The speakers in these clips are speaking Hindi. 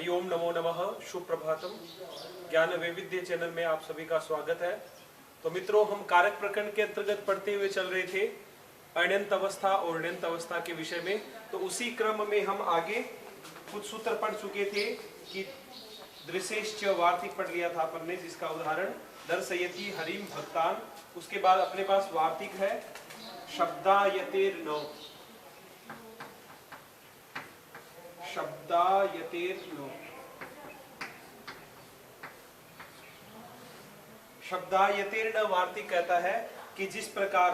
हरिओम नमो नमः। सुप्रभातम। ज्ञान वैविध्य चैनल में आप सभी का स्वागत है। तो मित्रों, हम कारक प्रकरण के अंतर्गत पढ़ते हुए चल रहे थे अण्यंत अवस्था और ण्यंत अवस्था के विषय में। तो उसी क्रम में हम आगे कुछ सूत्र पढ़ चुके थे कि दृश्यश्च वार्तिक पढ़ लिया था अपन ने, जिसका उदाहरण दर्शयति हरिम भक्तान। उसके बाद अपने पास वार्तिक है शब्दायतेर्नो, शब्दायतेर्नो। शब्दायतेर्न वार्तिक कहता है कि जिस प्रकार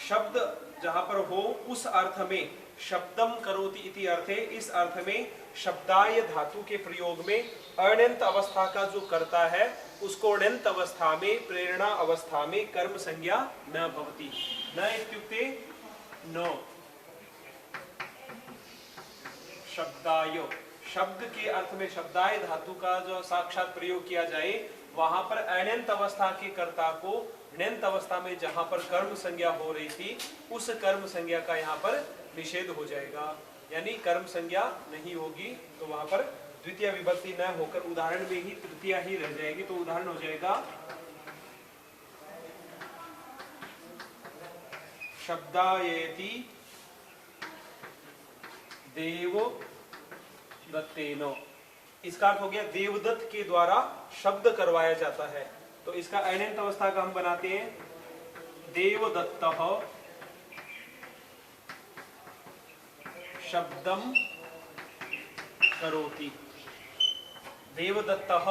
शब्द जहां पर हो उस अर्थ में शब्दम करोति इति अर्थ है, इस अर्थ में शब्दाय धातु के प्रयोग में अण्यंत अवस्था का जो करता है उसको अण्यंत अवस्था में, प्रेरणा अवस्था में कर्म संज्ञा न भवति। न इत्युक्ते नो शब्दाय, शब्द के अर्थ में शब्दाय धातु का जो साक्षात प्रयोग किया जाए वहां पर अण्यंत अवस्था के कर्ता को ण्यंत अवस्था में जहां पर कर्म संज्ञा हो रही थी उस कर्म संज्ञा का यहाँ पर निषेध हो जाएगा, यानी कर्म संज्ञा नहीं होगी। तो वहां पर द्वितीय विभक्ति न होकर उदाहरण में ही तृतीया ही रह जाएगी। तो उदाहरण हो जाएगा शब्दायेति देव दत्तेन। इसका अर्थ हो गया देवदत्त के द्वारा शब्द करवाया जाता है। तो इसका अण्यंत अवस्था का हम बनाते हैं देवदत्तः शब्दम करोति। देवदत्तः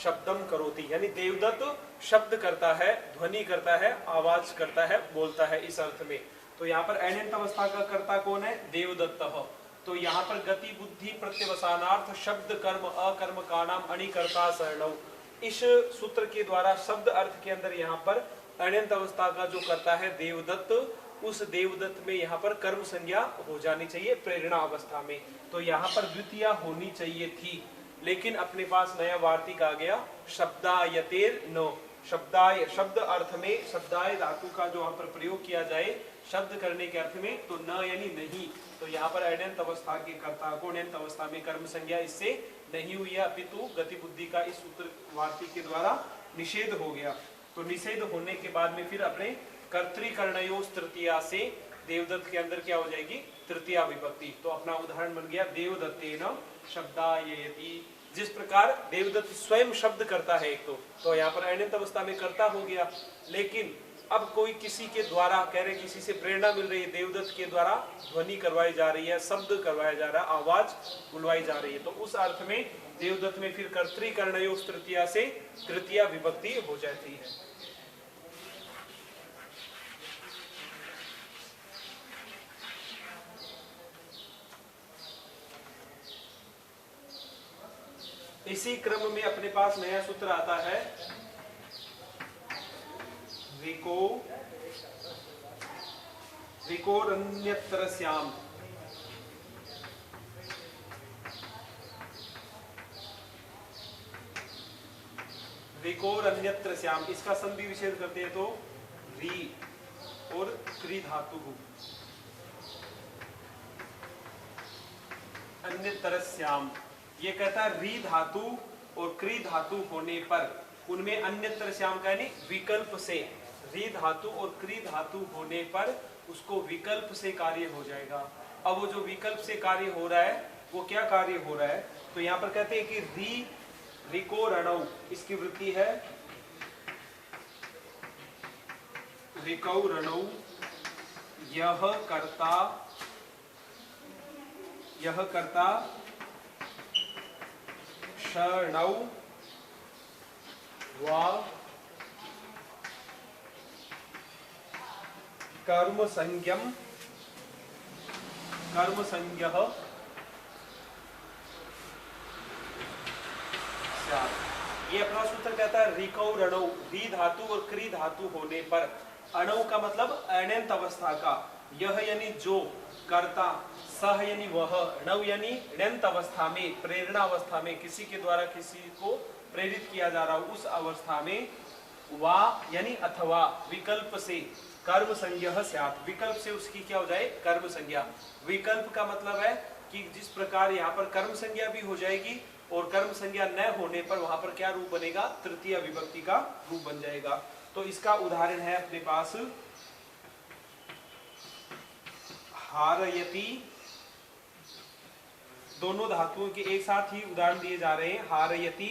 शब्दम करोति यानी देवदत्त शब्द करता है, ध्वनि करता है, आवाज करता है, बोलता है, इस अर्थ में। तो यहाँ पर अण्यंत अवस्था का कर्ता कौन है? देवदत्तः। तो यहाँ पर गति बुद्धि प्रत्यवसानार्थ शब्द कर्म अकर्म का नाम अणिकर्ता शरणौ, इस सूत्र के द्वारा शब्द अर्थ के अंदर यहाँ पर अण्यंत अवस्था का जो करता है देवदत्त, उस देवदत्त में यहाँ पर कर्म संज्ञा हो जानी चाहिए प्रेरणा अवस्था में। तो यहाँ पर द्वितीया होनी चाहिए थी, लेकिन अपने पास नया वार्तिक आ गया शब्दायतेर नो। शब्दाय शब्द अर्थ में शब्दाय धातु का जो यहाँ पर प्रयोग किया जाए शब्द करने के अर्थ में, तो न यानी नहीं। तो यहाँ पर अण्यंत अवस्था के कर्ता को अण्यंत अवस्था में कर्म संज्ञा इससे नहीं हुई है, अपितु गति बुद्धि का इस सूत्र वार्तिक के द्वारा निषेध हो गया। तो निषेध होने के बाद में फिर अपने कर्तृकर्णयोस् तृतीया से देवदत्त के अंदर क्या हो जाएगी? तृतीया विभक्ति। तो अपना उदाहरण बन गया देवदत्तेन शब्दायेति। जिस प्रकार देवदत्त स्वयं शब्द करता है एक, तो यहाँ पर अण्यंत अवस्था में कर्ता हो गया। लेकिन अब कोई किसी के द्वारा कह रहे, किसी से प्रेरणा मिल रही है, देवदत्त के द्वारा ध्वनि करवाई जा रही है, शब्द करवाया जा रहा है, आवाज बुलवाई जा रही है। तो उस अर्थ में देवदत्त में फिर कर्तृकर्णयोस् तृतीया से तृतीया विभक्ति हो जाती है। इसी क्रम में अपने पास नया सूत्र आता है विकोरन्यत्रस्याम। विकोरन्यत्रस्याम, इसका संधि विच्छेद करते हैं तो री और क्री धातु अन्यत्रस्याम। ये कहता है री धातु और क्री धातु होने पर उनमें अन्यत्रस्याम का यानी विकल्प से, री धातु और क्री धातु होने पर उसको विकल्प से कार्य हो जाएगा। अब वो जो विकल्प से कार्य हो रहा है वो क्या कार्य हो रहा है? तो यहाँ पर कहते हैं कि रिको रणौ, इसकी वृत्ति है रिकौ रणौ, यह कर्ता शरणौ वा कर्म संज्ञः ये अपना सूत्र कहता है रिकौ रणौ, री धातु और क्री धातु होने पर, अणौ का मतलब अण्यंत अवस्था का, यह यानी जो, कर्ता, सह यानी वह, णौ यानी ण्यंत अवस्था में, प्रेरणा अवस्था में, किसी के द्वारा किसी को प्रेरित किया जा रहा हो उस अवस्था में, वा यानी अथवा, विकल्प से कर्म संज्ञा स्यात्, विकल्प से उसकी क्या हो जाए? कर्म संज्ञा। विकल्प का मतलब है कि जिस प्रकार यहाँ पर कर्म संज्ञा भी हो जाएगी और कर्म संज्ञा न होने पर वहां पर क्या रूप बनेगा, तृतीय विभक्ति का रूप बन जाएगा। तो इसका उदाहरण है अपने पास हारयति, दोनों धातुओं के एक साथ ही उदाहरण दिए जा रहे हैं। हारयति,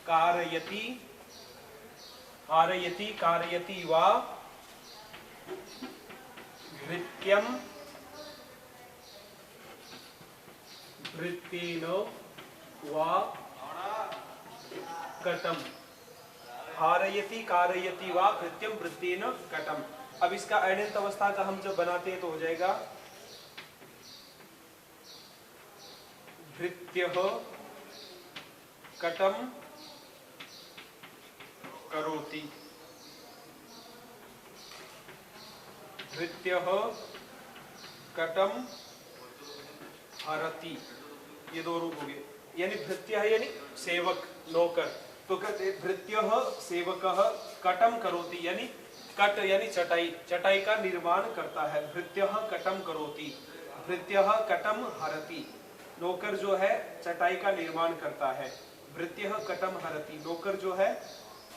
कारयति, हारयति कारयति वा भृत्यम भृत्येन वा कटम। हारयति कारयति वा भृत्यम भृत्येन कटम। अब इसका अण्यंत अवस्था का हम जब बनाते हैं तो हो जाएगा भृत्यः कटम करोति, भृत्यः कटम हरति। ये दो रूप हो गए। यानी भृत्य है यानी सेवक, नौकर। तो कहते भृत्यः सेवकः कटम करोति, यानी कट यानी चटाई, चटाई का निर्माण करता है। भृत्यः कटम करोति, भृत्यः कटम हरति। नौकर जो है चटाई का निर्माण करता है। भृत्यः कटम हरति, नौकर जो है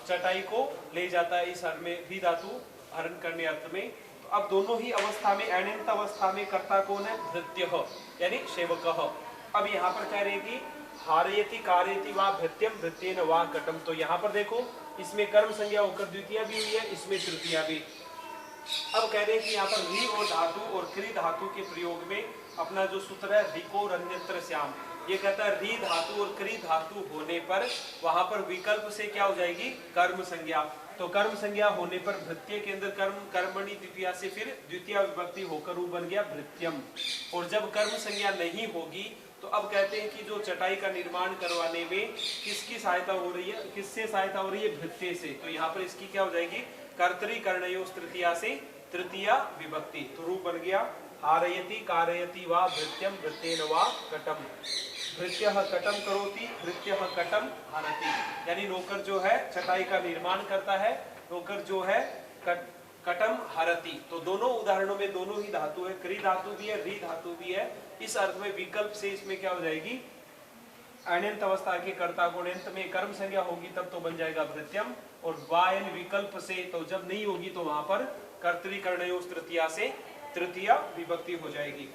चटाई को ले जाता है। इस अर्थ में भी धातु हरण करने अर्थ में। तो अब दोनों ही अवस्था में, अण्यंत अवस्था में कर्ता कौन है, भृत्यः यानी सेवकः। अब यहाँ पर कह रहे हैं कि हारयति कारयति वा भृत्यम भृत्येन वा कटम। तो यहाँ पर देखो इसमें कर्म संज्ञा होकर द्वितीय भी हुई है, इसमें तृतीय भी। अब कह रहे हैं कि यहाँ पर री और धातु और क्री धातु के प्रयोग में अपना जो सूत्र है रिको रन्यत्र श्याम, ये कहता है री धातु और क्री धातु होने पर वहां पर विकल्प से क्या हो जाएगी, कर्म संज्ञा। तो कर्म संज्ञा होने पर भृत्य के अंदर कर्म कर्मणि द्वितीया से फिर द्वितीय विभक्ति होकर रूप बन गया भृत्यम। और जब कर्म संज्ञा नहीं होगी तो अब कहते हैं कि जो चटाई का निर्माण करवाने में किसकी सहायता हो रही है, किससे सहायता हो रही है, भृत्य से। तो यहाँ पर इसकी क्या हो जाएगी, कर्तरी कर्णयोः तृतीया से तृतीय विभक्ति। तो रूप बन गया हारयति कारयति वा भृत्यम भृत्येन वा कटम। भृत्यः कटम करोति, भृत्यः कटम हरति। यानी नौकर जो है चटाई का निर्माण करता है, नौकर जो है कटम हरति। तो दोनों उदाहरणों में दोनों ही धातु है, क्री धातु भी है, री धातु भी है। इस अर्थ में विकल्प से इसमें क्या हो जाएगी, अण्यंत अवस्था के कर्ता को अण्यंत में कर्म संज्ञा होगी तब तो बन जाएगा भृत्यम। और वायन विकल्प से तो जब नहीं होगी तो वहां पर कर्तरी कर्णयोः तृतीया से तृतीय विभक्ति हो जाएगी।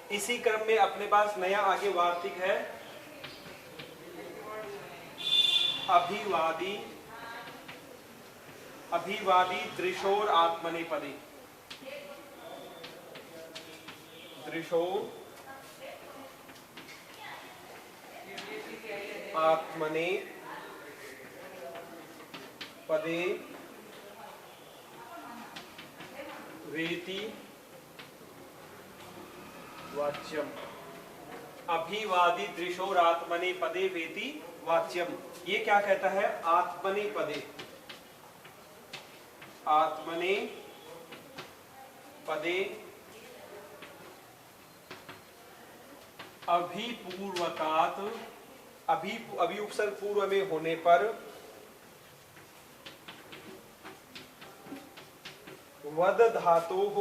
इसी क्रम में अपने पास नया आगे वार्तिक है अभिवादी, अभिवादी दृशोर आत्मनेपदी। दृशो आत्मने पदे वेति वाच्यम। अभिवादी दृशोर आत्मने पदे वेति वाच्यम। ये क्या कहता है, आत्मने पदे, आत्मने पदे अभिपूर्वकात, अभी उपसर्ग पूर्व में होने पर वद धातोः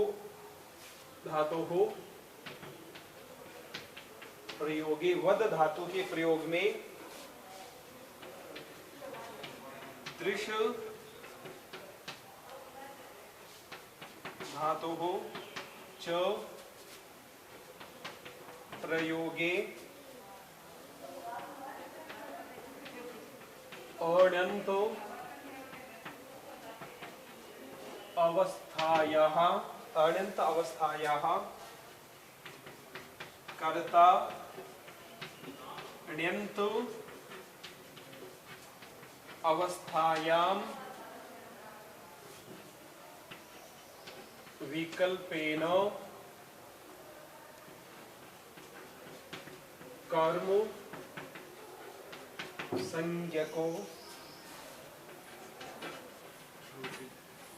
प्रयोगे, वद धातु के प्रयोग में दृश धातोः च प्रयोगे अण्यन्तो अवस्थायाः, अण्यन्त अवस्थायाः कर्ता अण्यन्त अवस्थायां विकल्पेन कर्म संज्ञको।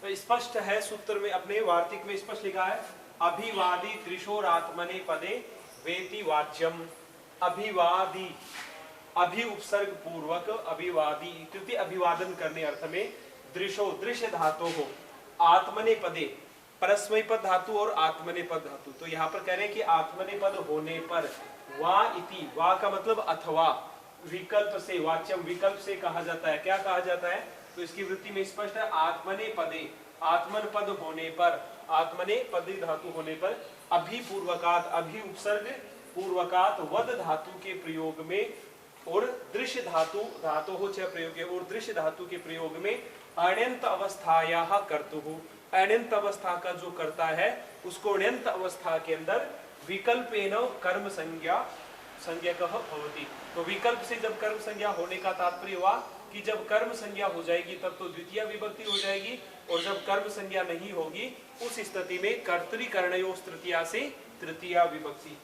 तो स्पष्ट है सूत्र में, अपने वार्तिक में स्पष्ट लिखा है अभिवादी त्रिशोर आत्मने पदे वेति वाच्यम। अभिवादी, अभि उपसर्ग पूर्वक अभिवादी इत्युक्ते अभिवादन करने अर्थ में दृशो, दृश्य धातु हो आत्मनेपदे, परस्मैपद धातु और आत्मनेपद धातु। तो यहाँ पर कह रहे हैं कि आत्मनेपद होने पर वा इति, वा का मतलब अथवा, विकल्प से, वाच्यम विकल्प से कहा जाता है। क्या कहा जाता है? तो इसकी वृत्ति में स्पष्ट है, आत्मनेपदे, आत्मन पद होने पर, आत्मनेपदी धातु होने पर, अभि पूर्वकात, अभि उपसर्ग पूर्वकात वद धातु के प्रयोग में और दृश्य धातु, धातु हो चाहे प्रयोग और दृश्य धातु के प्रयोग में अण्यंत अवस्थाया कर्तुः, अण्यंत अवस्था का जो करता है उसको अण्यंत अवस्था के अंदर विकल्पेन कर्म संज्ञा संज्ञकः भवति। तो विकल्प से जब कर्म संज्ञा होने का तात्पर्य हुआ कि जब कर्म संज्ञा हो जाएगी तब तो द्वितीय विभक्ति हो जाएगी, और जब कर्म संज्ञा नहीं होगी उस स्थिति में कर्तृकर्णयोः तृतीया से तृतीया विभक्ति।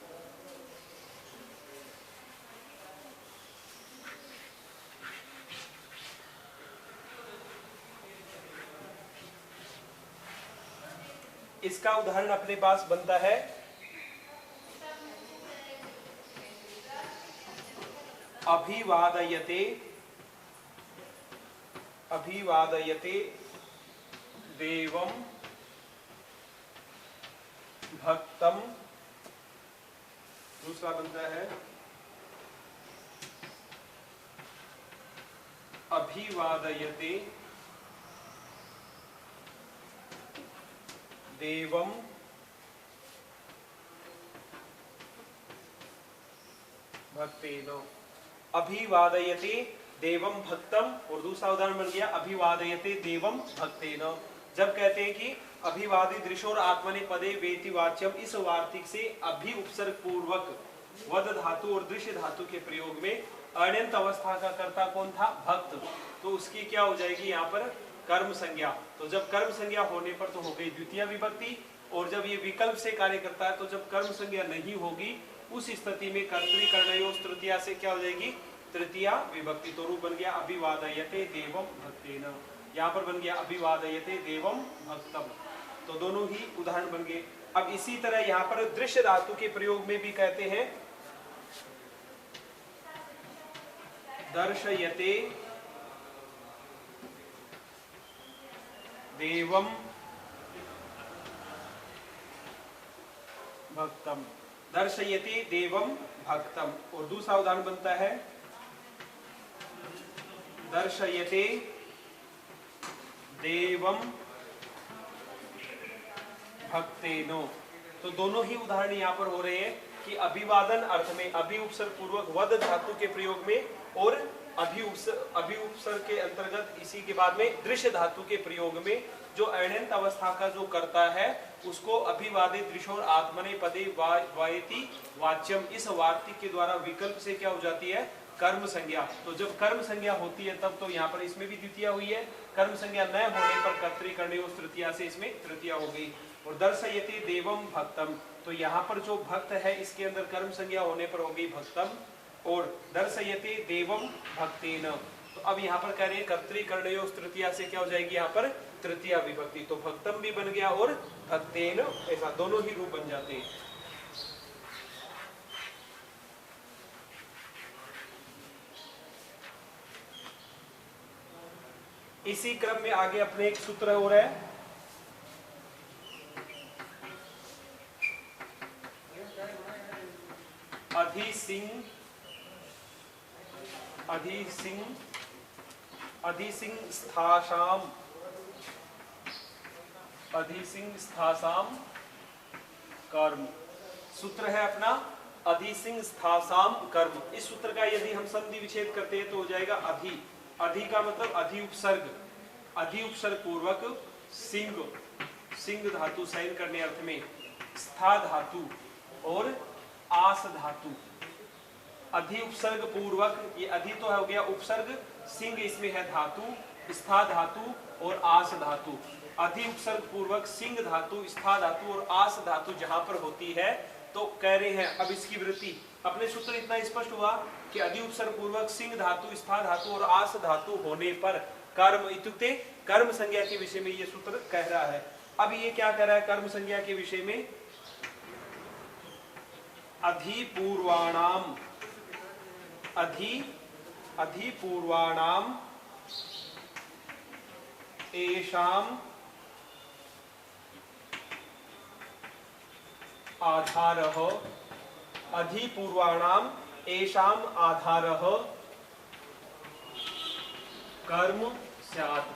इसका उदाहरण अपने पास बनता है अभिवादयते, अभिवादयते देवं भक्तम, दूसरा बनता है अभिवादयते देवं भक्तेन, अभिवादयते देवं भक्तम, और दूसरा उदाहरण बन गया अभिवादयते देवं भक्तेन। जब कहते हैं कि अभिवादी दृशोर आत्मनेपदे वेति वाच्यम, इस वार्तिक से अभि उपसर्ग पूर्वक वद धातु और दृश्य धातु के प्रयोग में अण्यंत अवस्था का कर्ता कौन था? भक्त। तो उसकी क्या हो जाएगी यहाँ पर? कर्म संज्ञा। तो जब कर्म संज्ञा होने पर तो हो गई द्वितीय विभक्ति, और जब ये विकल्प से कार्य करता है तो जब कर्म संज्ञा नहीं होगी उस स्थिति में कर्तृकर्णयोः तृतीया से क्या हो जाएगी? तृतीया विभक्ति। तो रूप बन गया अभिवादयते देवं भक्तेन, यहाँ पर बन गया अभिवादयते देवं भक्तम। तो दोनों ही उदाहरण बन गए। अब इसी तरह यहाँ पर दृश्य धातु के प्रयोग में भी कहते हैं दर्शयते देवं भक्तम, दर्शयते देवं भक्तम। और दूसरा उदाहरण बनता है दर्शयते देवं भक्तेनो। तो दोनों ही उदाहरण यहाँ पर हो रहे हैं कि अभिवादन अर्थ में अभि उपसर्ग पूर्वक वद धातु के प्रयोग में और अभि उपसर्ग के अंतर्गत इसी के बाद में दृश्य धातु के प्रयोग में जो अण्यंत अवस्था का जो करता है उसको अभिवादे दृशोर आत्मनेपदे वायति वाच्यम, इस वार्तिक के द्वारा विकल्प से क्या हो जाती है? कर्म संज्ञा। तो जब कर्म संज्ञा होती है तब तो यहाँ पर इसमें भी द्वितीया हुई है, कर्म संज्ञा न होने पर कर्तृकर्णयोः तृतीया से इसमें तृतीया हो गई। और दर्शयति देवं भक्तम, तो यहाँ पर जो भक्त है इसके अंदर कर्म संज्ञा होने पर हो गई भक्तम, और दर्शयति देवं भक्तेन। तो अब यहाँ पर कह रहे हैं कर्तृकर्णयोः तृतीया से क्या हो जाएगी? यहाँ पर तृतीया विभक्ति। तो भक्तम भी बन गया और भक्तेन, ऐसा दोनों ही रूप बन जाते हैं। इसी क्रम में आगे अपने एक सूत्र हो रहा है अधिसिंह स्थासाम कर्म। सूत्र है अपना अधिसिंह स्थासाम कर्म। इस सूत्र का यदि हम संधि विच्छेद करते हैं तो हो जाएगा अधि। अधि का मतलब अधि उपसर्ग, अधि उपसर्ग पूर्वक सिंह, सिंह धातु साइन करने अर्थ में, स्था धातु और आस धातु। अधि उपसर्ग पूर्वक, ये अधि तो हो गया उपसर्ग, सिंह इसमें है धातु, स्था धातु और आस धातु। अधि उपसर्ग पूर्वक सिंह धातु, स्था धातु और आस धातु जहां पर होती है तो कह रहे हैं अब इसकी वृत्ति। अपने सूत्र इतना स्पष्ट हुआ कि अधि उपसर्ग पूर्वक सिंह धातु, स्था धातु और आस धातु होने पर कर्म इत्युक्ते कर्म संज्ञा के विषय में ये सूत्र कह रहा है। अब ये क्या कह रहा है कर्म संज्ञा के विषय में? अधिपूर्वाणाम अधिपूर्वाणाम एषाम आधारः, अधिपूर्वाणाम एषाम आधारः कर्म स्यात्।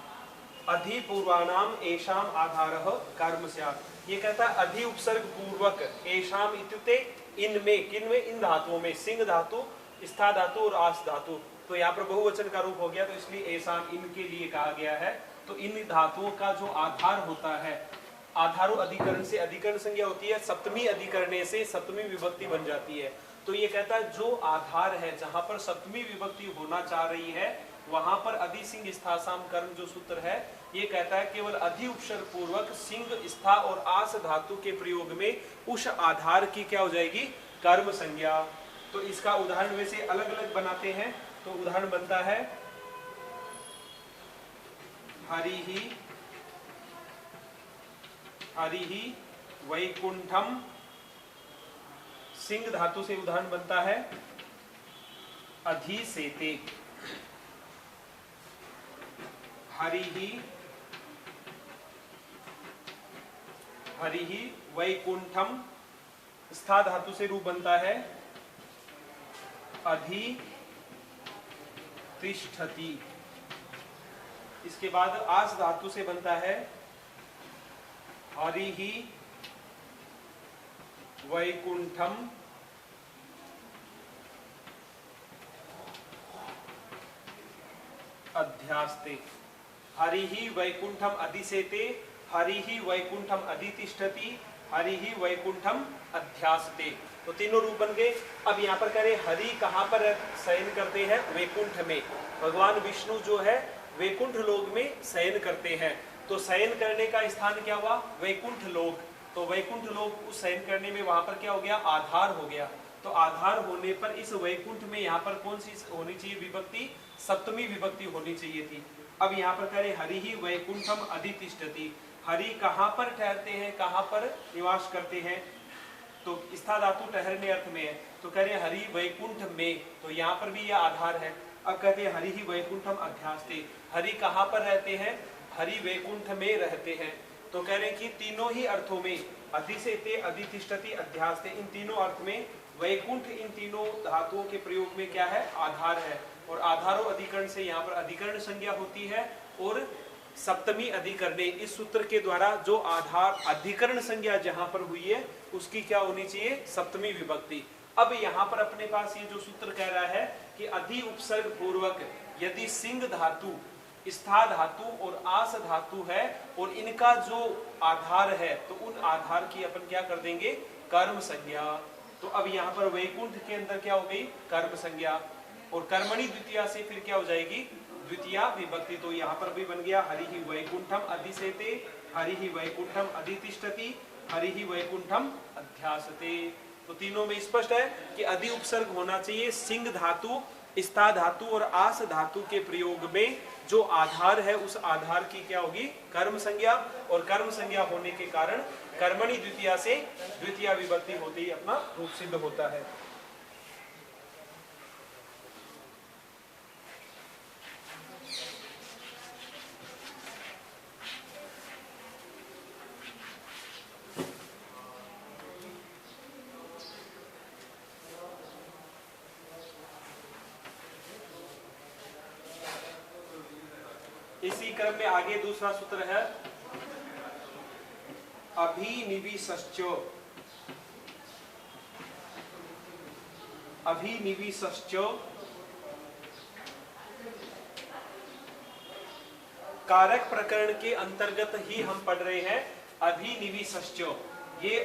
अधिपूर्वाणाम एषाम आधारः कर्म स्यात्। ये कहता है अधि उपसर्ग पूर्वक एषाम इत्युक्ते इनमें, किनमें, इन धातुओं में, सिंह धातु, स्था धातु और आस धातु। तो यहाँ पर बहुवचन का रूप हो गया, तो इसलिए एषाम इनके लिए कहा गया है। तो इन धातुओं का जो आधार होता है, आधारो अधिकरण से अधिकरण संज्ञा होती है, सप्तमी अधिकरणे से सप्तमी विभक्ति बन जाती है। तो ये कहता है जो आधार है, जहां पर सप्तमी विभक्ति होना चाह रही है, वहां पर अधि सिंह स्था साम कर्म जो सूत्र है, ये कहता है केवल अधि उपसर्ग पूर्वक सिंह स्था और आस धातु के प्रयोग में उस आधार की क्या हो जाएगी, कर्म संज्ञा। तो इसका उदाहरण वैसे अलग अलग बनाते हैं। तो उदाहरण बनता है हरिहि वैकुंठम, सिंह धातु से उदाहरण बनता है अधिसेते। हरिहि वैकुंठम, स्था धातु से रूप बनता है अधितिष्ठति। इसके बाद आस धातु से बनता है हरिहि वैकुंठम अध्यास्ते। हरिहि वैकुंठम अधिसेते, हरिहि वैकुंठम अधितिष्ठति, हरिहि वैकुंठम अध्यास्ते। तो तीनों रूप बन गए। अब यहाँ पर करें हरि कहाँ पर शयन करते हैं, वैकुंठ में। भगवान विष्णु जो है वैकुंठ लोक में शयन करते हैं। तो शयन करने का स्थान क्या हुआ, वैकुंठ लोक। तो वैकुंठ लोक उस शयन करने में वहां पर क्या हो गया, आधार हो गया। तो आधार होने पर इस वैकुंठ में यहाँ पर कौन सी होनी चाहिए विभक्ति, सप्तमी विभक्ति होनी चाहिए थी। अब यहाँ पर करें हरिहि वैकुंठम अधितिष्ठति। हरि कहाँ पर ठहरते हैं, कहाँ पर निवास करते हैं, तो स्था धातु ठहरने अर्थ में है। तो कह रहे हैं हरि वैकुंठ में, तो यहाँ पर भी यह आधार है। अब कहते हैं हरि ही वैकुंठम अध्यास्ते। हरि कहाँ पर रहते हैं, हरि वैकुंठ में रहते हैं। तो कह रहे हैं कि तीनों ही अर्थों में, अधिसेते, अधितिष्ठति, अध्यास्ते, इन तीनों अर्थ में वैकुंठ इन तीनों धातुओं के प्रयोग में क्या है, आधार है। और आधारो अधिकरण से यहाँ पर अधिकरण संज्ञा होती है। और सप्तमी अधिकरणे, इस सूत्र के द्वारा जो आधार अधिकरण संज्ञा जहां पर हुई है उसकी क्या होनी चाहिए, सप्तमी विभक्ति। अब यहाँ पर अपने पास ये जो सूत्र कह रहा है कि अधि उपसर्ग पूर्वक यदि सिंह धातु, स्था धातु और आस धातु है और इनका जो आधार है, तो उन आधार की अपन क्या कर देंगे, कर्म संज्ञा। तो अब यहाँ पर वैकुंठ के अंदर क्या हो गई, कर्म संज्ञा। और कर्मणि द्वितीया से फिर क्या हो जाएगी, द्वितीया विभक्ति। तो यहाँ पर भी बन गया हरि ही वैकुंठम अधिसेते, हरि ही वैकुंठम अधितिष्ठति, हरि ही वैकुंठम अध्यासते। तो तीनों में स्पष्ट है कि अधि उपसर्ग होना चाहिए सिंह धातु, स्था धातु और आस धातु के प्रयोग में जो आधार है उस आधार की क्या होगी, कर्म संज्ञा। और कर्म संज्ञा होने के कारण कर्मणि द्वितीया से द्वितीया विभक्ति होती ही अपना रूप सिद्ध होता है। इसी क्रम में आगे दूसरा सूत्र है अभिनिविशश्च। अभिनिविशश्च कारक प्रकरण के अंतर्गत ही हम पढ़ रहे हैं। अभिनिविशश्च ये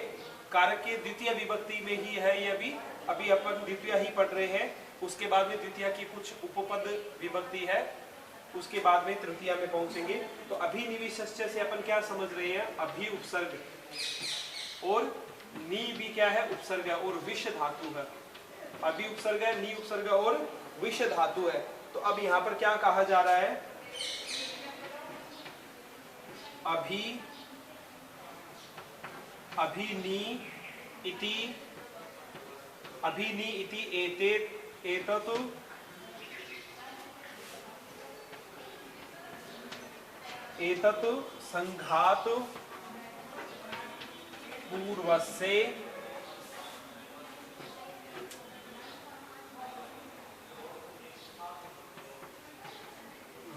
कारक के द्वितीय विभक्ति में ही है। ये अभी अपन द्वितीय ही पढ़ रहे हैं। उसके बाद में द्वितीय की कुछ उपपद विभक्ति है, उसके बाद में तृतीया में पहुंचेंगे। तो अभिनिविशश्च से अपन क्या समझ रहे हैं, अभि उपसर्ग और नी भी क्या है, उपसर्ग है और विष धातु है। अभि उपसर्ग है, नी उपसर्ग और विष धातु है। तो अब यहाँ पर क्या कहा जा रहा है, अभिनी इति एतत् एतत् संघात पूर्वस्य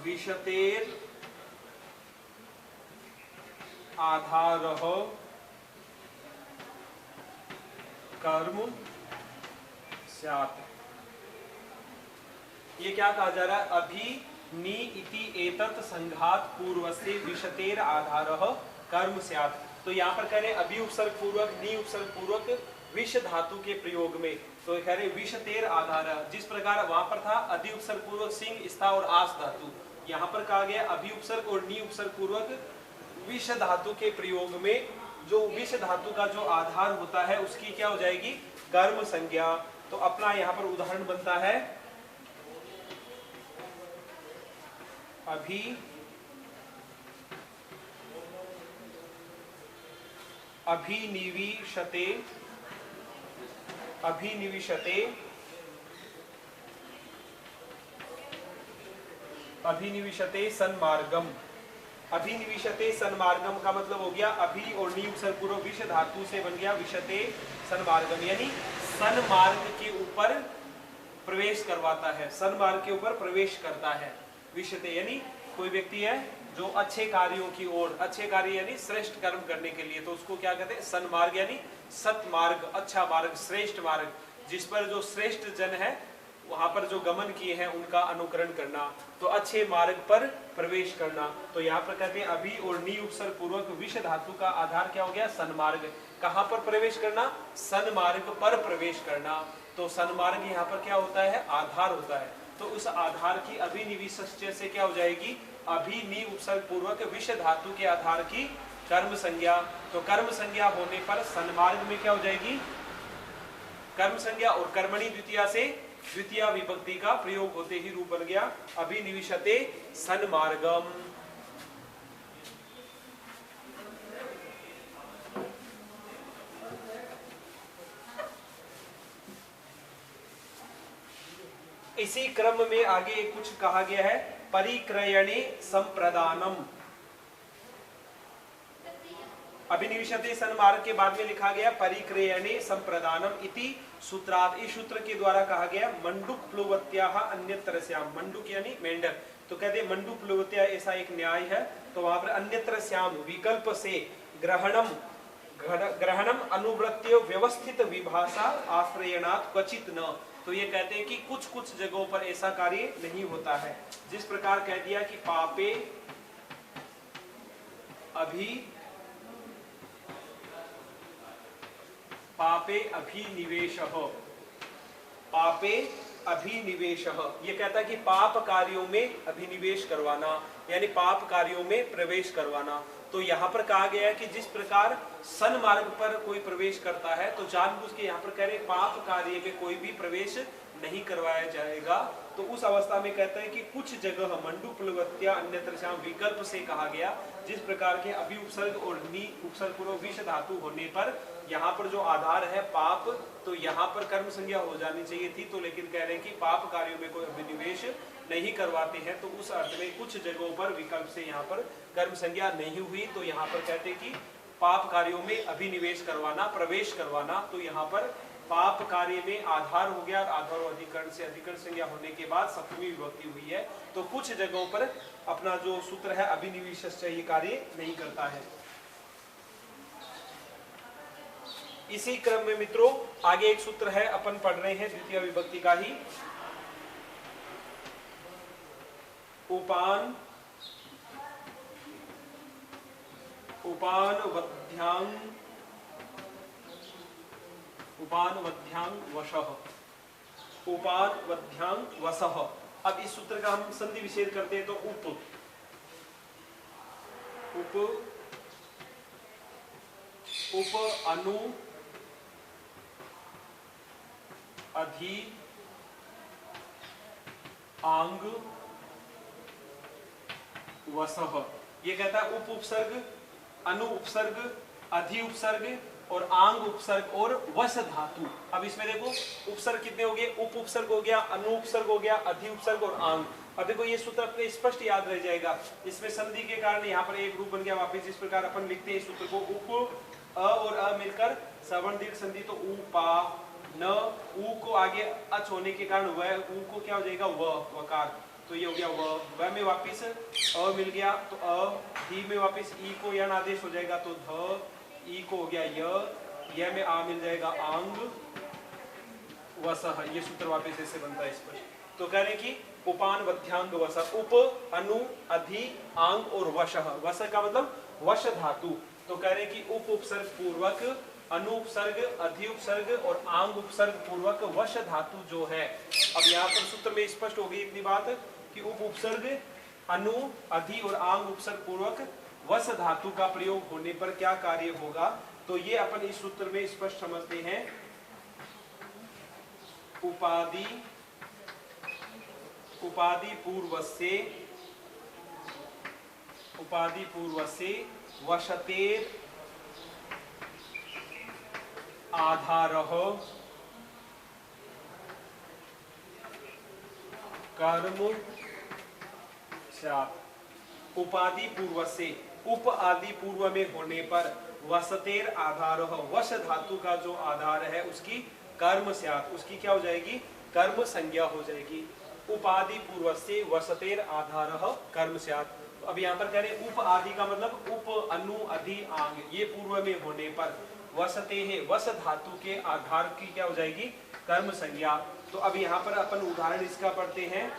विशतेर आधारः कर्म स्यात्। ये क्या कहा जा रहा है? अभी नी इति एतत् संघात पूर्वस्य विशतेर आधारः कर्म स्यात्। तो यहाँ पर कह रहे अभी उपसर्ग पूर्वक, नी उपसर्ग पूर्वक विष धातु के प्रयोग में, तो कह रहे विशतेर आधार, जिस प्रकार वहां पर था अधि उपसर्ग पूर्वक सिंह, स्था और आस धातु, यहाँ पर कहा गया अभी उपसर्ग और नी उपसर्ग पूर्वक विष धातु के प्रयोग में जो विष धातु का जो आधार होता है उसकी क्या हो जाएगी? कर्म संज्ञा। तो अपना यहाँ पर उदाहरण बनता है अभी अभिनिविशते सन्मार्गम। अभिनिविशते सन्मार्गम का मतलब हो गया अभी और नी उपसर्ग पूर्व विष धातु से बन गया विशते सन्मार्गम, यानी सन्मार्ग के ऊपर प्रवेश करवाता है, सन्मार्ग के ऊपर प्रवेश करता है। विशते यानी कोई व्यक्ति है जो अच्छे कार्यों की ओर, अच्छे कार्य यानी श्रेष्ठ कर्म करने के लिए, तो उसको क्या कहते हैं? सन्मार्ग, यानी सत्मार्ग, अच्छा मार्ग, श्रेष्ठ मार्ग, जिस पर जो श्रेष्ठ जन है वहां पर जो गमन किए हैं उनका अनुकरण करना, तो अच्छे मार्ग पर प्रवेश करना। तो यहाँ पर कहते हैं अभी और नी उपसर्ग पूर्वक विष धातु का आधार क्या हो गया? सन्मार्ग। कहाँ पर प्रवेश करना? सन्मार्ग पर प्रवेश करना। तो सन्मार्ग यहाँ पर क्या होता है? आधार होता है। तो उस आधार की अभिनिविष्य से क्या हो जाएगी? अभी नी उपसर्ग पूर्वक विष धातु के आधार की कर्म संज्ञा। तो कर्म संज्ञा होने पर सन्मार्ग में क्या हो जाएगी? कर्म संज्ञा, और कर्मणि द्वितीया से द्वितीय विभक्ति का प्रयोग होते ही रूप बन गया अभिनिविशते सन्मार्गम। इसी क्रम में आगे कुछ कहा गया है, परिक्रयणे संप्रदानम। अभिनिविशते सन्मार्ग के बाद में लिखा गया परिक्रयणे संप्रदानम इति सूत्रात्। इस सूत्र के द्वारा कहा गया मंडूक प्लुवत्याः अन्यत्रस्याम। मंडूक यानी मेंढक, तो कहते हैं मंडूक प्लुवत्या ऐसा एक न्याय है, तो वहां पर अन्यत्रस्याम विकल्प से ग्रहणम अनुवृत्त्यो व्यवस्थित विभाषा आश्रयणात् क्वचित न। तो ये कहते हैं कि कुछ कुछ जगहों पर ऐसा कार्य नहीं होता है। जिस प्रकार कह दिया कि पापे अभिनिवेशः, पापे अभिनिवेशः, ये कहता है कि पाप कार्यों में अभिनिवेश करवाना, यानी पाप कार्यों में प्रवेश करवाना। तो यहाँ पर कहा गया है कि जिस प्रकार सन्मार्ग पर कोई प्रवेश करता है, तो जानबूझ के यहाँ पर कह रहे पाप कार्य में कोई भी प्रवेश नहीं करवाया जाएगा। तो उस अवस्था में कहते हैं कि कुछ जगह मंडूप्लवत्या अन्यत्र विकल्प से कहा गया, जिस प्रकार के अभी उपसर्ग और नी उपसर्ग पूर्व विष धातु होने पर यहाँ पर जो आधार है पाप, तो यहाँ पर कर्म संज्ञा हो जानी चाहिए थी, तो लेकिन कह रहे हैं कि पाप कार्यों में कोई अभिनिवेश नहीं करवाते हैं। तो उस अर्थ में कुछ जगहों पर विकल्प से यहाँ पर कर्म संज्ञा नहीं हुई, तो यहाँ पर कहते हैं कि पाप कार्यों में अभिनिवेश करवाना, प्रवेश करवाना। तो यहाँ पर पाप कार्य में आधार हो गया, आधार और अधिकरण से अधिकरण संज्ञा होने के बाद सप्तमी विभक्ति हुई है। तो कुछ जगहों पर अपना जो सूत्र है अभिनिवेश ये कार्य नहीं करता है। इसी क्रम में मित्रों आगे एक सूत्र है, अपन पढ़ रहे हैं द्वितीय विभक्ति का ही, उपान वध्यांग वशः, उपान वध्यांग वसः। अब इस सूत्र का हम संधि विच्छेद करते हैं, तो उप अनु अधि आंग वसः। ये कहता है उप उपसर्ग, अनु उपसर्ग, अधि उपसर्ग और आंग उपसर्ग और वश धातु। अब इसमें देखो उपसर्ग कितने हो गए, उप उपसर्ग हो गया, अनुपसर्ग हो गया, अधि उपसर्ग और आंग। अब देखो ये सूत्र अपने स्पष्ट याद रह जाएगा। इसमें संधि के कारण यहाँ पर एक रूप बन गया वापिस। इस प्रकार अपन लिखते हैं सूत्र को, उप अ और अ मिलकर सवर्ण दीर्घ संधि, तो उ पा न, उ को आगे अच होने के कारण वह, उ को क्या हो जाएगा व, वकार, तो ये हो गया व में वापिस अ मिल गया, तो अ, ही में वापिस ई को यण आदेश हो जाएगा, तो ध, ई को हो गया य में आ मिल जाएगा आंग वसह। ये सूत्र वापिस ऐसे बनता है स्पष्ट। तो कह रहे कि उपान वध्यांग वस, उप अनु अधि आंग और वशः। वश का मतलब वश धातु। तो कह रहे कि उप उपसर्ग पूर्वक, अनु उपसर्ग, अधि उपसर्ग और आंग उपसर्ग पूर्वक वश धातु जो है। अब यहाँ पर सूत्र में स्पष्ट हो गई इतनी बात कि उप उपसर्ग, अनु, अधि और आंग उपसर्ग पूर्वक वश धातु का प्रयोग होने पर क्या कार्य होगा। तो ये अपन इस सूत्र में स्पष्ट समझते हैं। उपाधि पूर्वस्य वशतेर आधारः कर्म स्यात्। उपाधि पूर्व से, उप आदि पूर्व में होने पर वसतेर आधारः, वश धातु का जो आधार है उसकी कर्म स्यात्, उसकी क्या हो जाएगी, कर्म संज्ञा हो जाएगी। उपाधि पूर्व से वसतेर आधारः कर्म स्यात्। तो अब यहाँ पर कह रहे उप आदि का मतलब उप, अनु, अधि, आंग, ये पूर्व में होने पर वसते है, वस धातु के आधार की क्या हो जाएगी, कर्म संज्ञा। तो अब यहाँ पर अपन उदाहरण इसका पढ़ते हैं।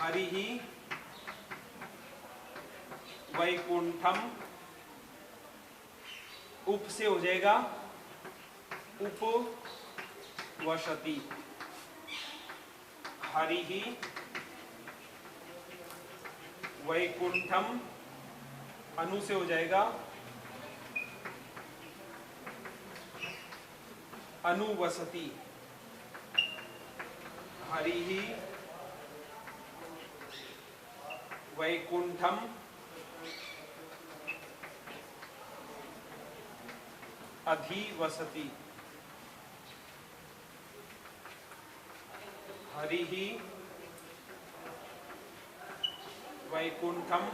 हरिहि वैकुंठम, उप से हो जाएगा उपवसति, हरिहि वैकुंठम, अनु से हो जाएगा अनुवसति, हरिहि वैकुंठम अधिवसति, हरिहि वैकुंठम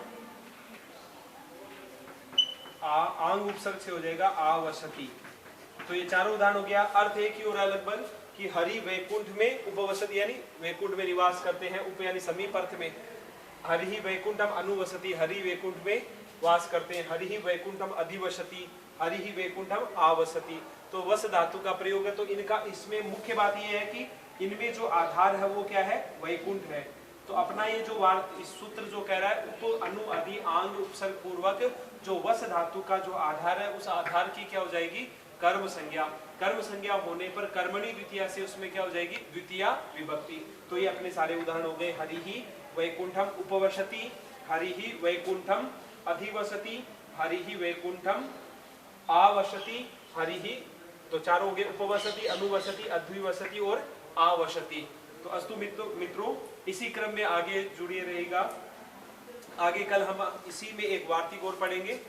आंग उपसर्ग से हो जाएगा आवसति। तो ये चारों उदाहरण हो गया। अर्थ एक ही हो रहा है लगभग कि हरि वैकुंठ में उपवसति यानी वैकुंठ में निवास करते हैं, उप यानी समीप अर्थ में। हरि वैकुंठम अनुवसति, हरि वैकुंठ में वास करते हैं। हरि वैकुंठम अधिवसति, हरि वैकुंठम आवसति। तो वस धातु का प्रयोग है। तो इनका इसमें मुख्य बात यह है कि इनमें जो आधार है वो क्या है, वैकुंठ है। तो अपना ये जो इस सूत्र जो कह रहा है उप, अनु, अधि, आंग उपसर्ग पूर्वक जो वस धातु का जो आधार है उस आधार की क्या हो जाएगी, कर्म संज्ञा। कर्म संज्ञा होने पर कर्मणि द्वितीया से उसमें क्या हो जाएगी, द्वितीया विभक्ति। तो ये अपने सारे उदाहरण हो गए। हरिहि वैकुंठम उपवसति, हरिहि वैकुंठम अधिवसति, हरिहि वैकुंठम आवसति, हरिहि, तो चारों हो गए, उपवसति, अनुवसति, अधिवसति और आवसति। तो अस्तु मित्रों इसी क्रम में आगे जुड़े रहेगा। आगे कल हम इसी में एक वार्तिक और पढ़ेंगे।